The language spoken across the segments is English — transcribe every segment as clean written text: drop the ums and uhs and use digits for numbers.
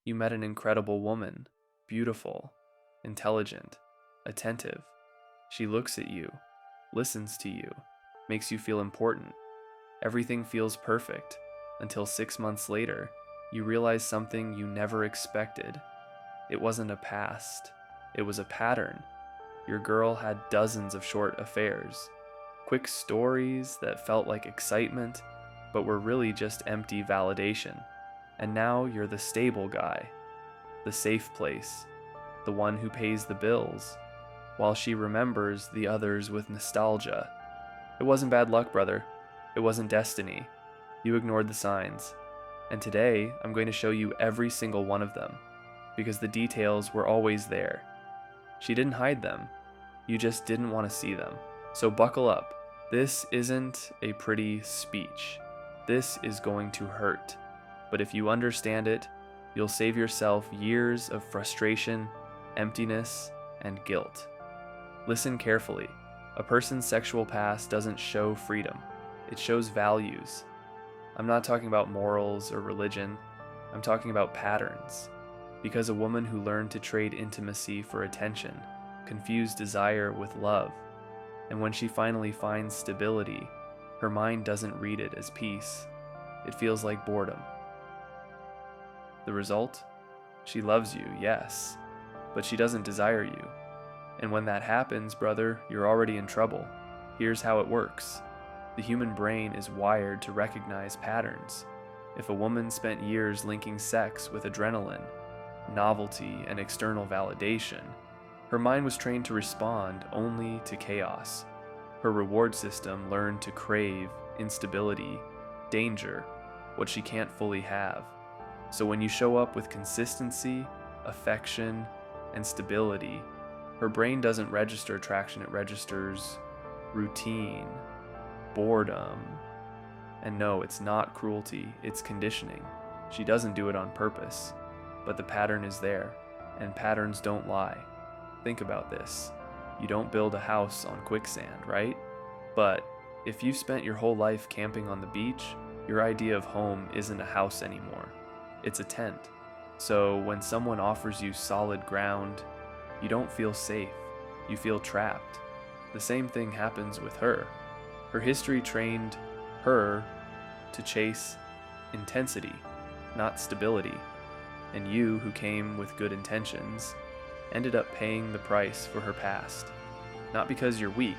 You met an incredible woman, beautiful, intelligent, attentive. She looks at you, listens to you, makes you feel important. Everything feels perfect until 6 months later, you realize something you never expected. It wasn't a past, it was a pattern. Your girl had dozens of short affairs, quick stories that felt like excitement, but were really just empty validation. And now you're the stable guy, the safe place, the one who pays the bills, while she remembers the others with nostalgia. It wasn't bad luck, brother. It wasn't destiny. You ignored the signs. And today, I'm going to show you every single one of them, because the details were always there. She didn't hide them. You just didn't want to see them. So buckle up. This isn't a pretty speech. This is going to hurt. But if you understand it, you'll save yourself years of frustration, emptiness, and guilt. Listen carefully. A person's sexual past doesn't show freedom. It shows values. I'm not talking about morals or religion. I'm talking about patterns. Because a woman who learned to trade intimacy for attention confused desire with love. And when she finally finds stability, her mind doesn't read it as peace. It feels like boredom. The result? She loves you, yes, but she doesn't desire you. And when that happens, brother, you're already in trouble. Here's how it works. The human brain is wired to recognize patterns. If a woman spent years linking sex with adrenaline, novelty, and external validation, her mind was trained to respond only to chaos. Her reward system learned to crave instability, danger, what she can't fully have. So when you show up with consistency, affection, and stability, her brain doesn't register attraction, it registers routine, boredom. And no, it's not cruelty, it's conditioning. She doesn't do it on purpose, but the pattern is there, and patterns don't lie. Think about this. You don't build a house on quicksand, right? But if you've spent your whole life camping on the beach, your idea of home isn't a house anymore. It's a tent. So when someone offers you solid ground, you don't feel safe. You feel trapped. The same thing happens with her. Her history trained her to chase intensity, not stability. And you, who came with good intentions, ended up paying the price for her past. Not because you're weak,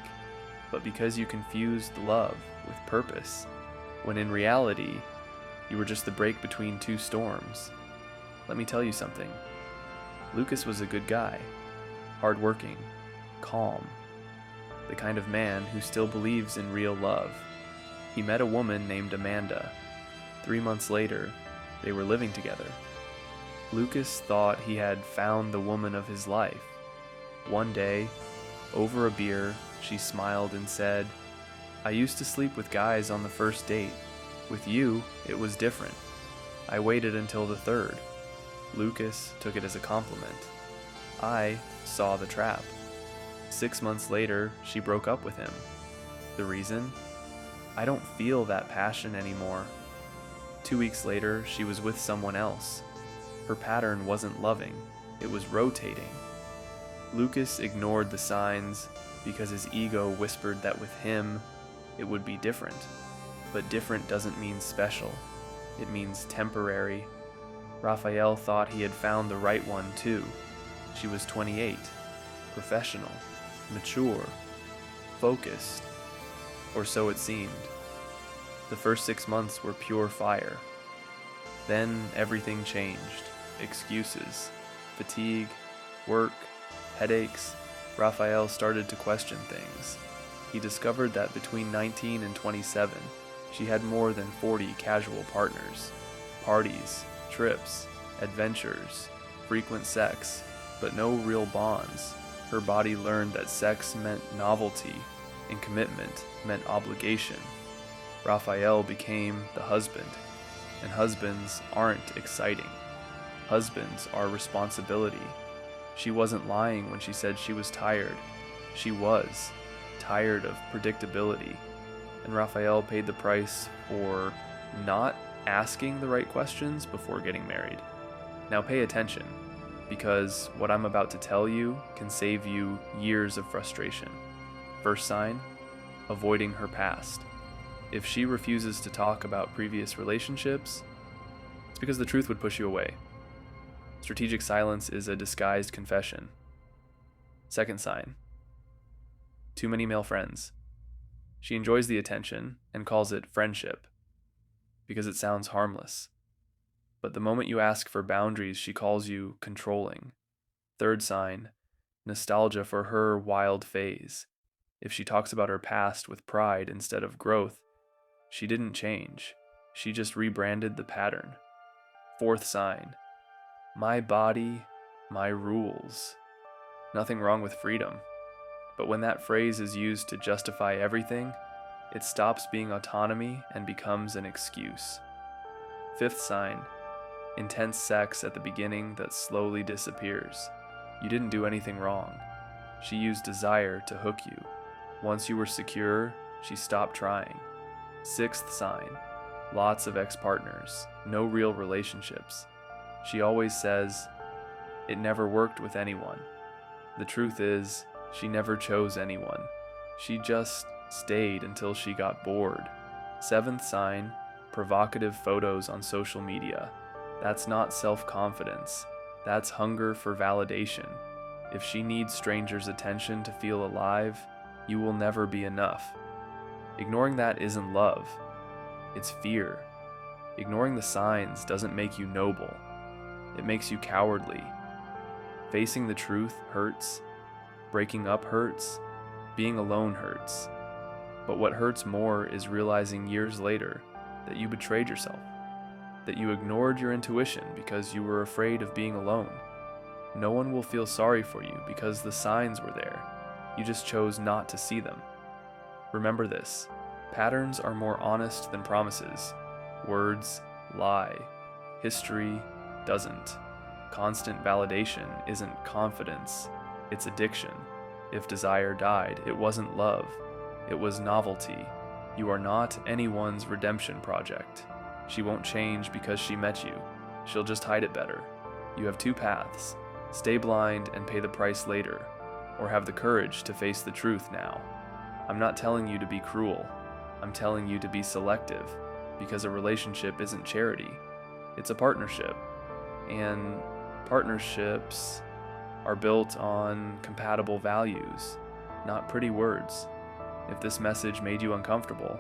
but because you confused love with purpose, when in reality, you were just the break between two storms. Let me tell you something. Lucas was a good guy, hardworking, calm, the kind of man who still believes in real love. He met a woman named Amanda. 3 months later, they were living together. Lucas thought he had found the woman of his life. One day, over a beer, she smiled and said, "I used to sleep with guys on the first date. With you, it was different. I waited until the third." Lucas took it as a compliment. I saw the trap. 6 months later, she broke up with him. The reason? I don't feel that passion anymore. 2 weeks later, she was with someone else. Her pattern wasn't loving, it was rotating. Lucas ignored the signs because his ego whispered that with him, it would be different. But different doesn't mean special, it means temporary. Raphael thought he had found the right one too. She was 28, professional, mature, focused, or so it seemed. The first 6 months were pure fire. Then everything changed. Excuses, fatigue, work, headaches. Raphael started to question things. He discovered that between 19 and 27, she had more than 40 casual partners. Parties, trips, adventures, frequent sex, but no real bonds. Her body learned that sex meant novelty and commitment meant obligation. Raphael became the husband, and husbands aren't exciting. Husbands are responsibility. She wasn't lying when she said she was tired. She was tired of predictability. And Raphael paid the price for not asking the right questions before getting married. Now pay attention, because what I'm about to tell you can save you years of frustration. First sign, avoiding her past. If she refuses to talk about previous relationships, it's because the truth would push you away. Strategic silence is a disguised confession. Second sign, too many male friends. She enjoys the attention and calls it friendship because it sounds harmless. But the moment you ask for boundaries, she calls you controlling. Third sign, nostalgia for her wild phase. If she talks about her past with pride instead of growth, she didn't change. She just rebranded the pattern. Fourth sign, my body, my rules. Nothing wrong with freedom. But when that phrase is used to justify everything, it stops being autonomy and becomes an excuse. Fifth sign, intense sex at the beginning that slowly disappears. You didn't do anything wrong. She used desire to hook you. Once you were secure, she stopped trying. Sixth sign, lots of ex-partners, no real relationships. She always says, it never worked with anyone. The truth is, she never chose anyone. She just stayed until she got bored. Seventh sign, provocative photos on social media. That's not self-confidence. That's hunger for validation. If she needs strangers' attention to feel alive, you will never be enough. Ignoring that isn't love. It's fear. Ignoring the signs doesn't make you noble. It makes you cowardly. Facing the truth hurts. Breaking up hurts. Being alone hurts. But what hurts more is realizing years later that you betrayed yourself. That you ignored your intuition because you were afraid of being alone. No one will feel sorry for you because the signs were there. You just chose not to see them. Remember this. Patterns are more honest than promises. Words lie. History doesn't. Constant validation isn't confidence, it's addiction. If desire died, it wasn't love. It was novelty. You are not anyone's redemption project. She won't change because she met you. She'll just hide it better. You have two paths. Stay blind and pay the price later, or have the courage to face the truth now. I'm not telling you to be cruel. I'm telling you to be selective, because a relationship isn't charity. It's a partnership. And partnerships are built on compatible values, not pretty words. If this message made you uncomfortable,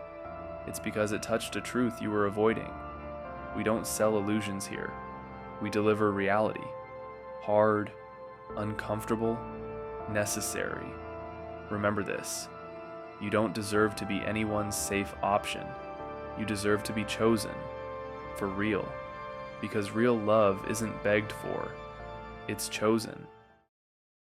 it's because it touched a truth you were avoiding. We don't sell illusions here. We deliver reality. Hard, uncomfortable, necessary. Remember this. You don't deserve to be anyone's safe option. You deserve to be chosen. For real. Because real love isn't begged for. It's chosen.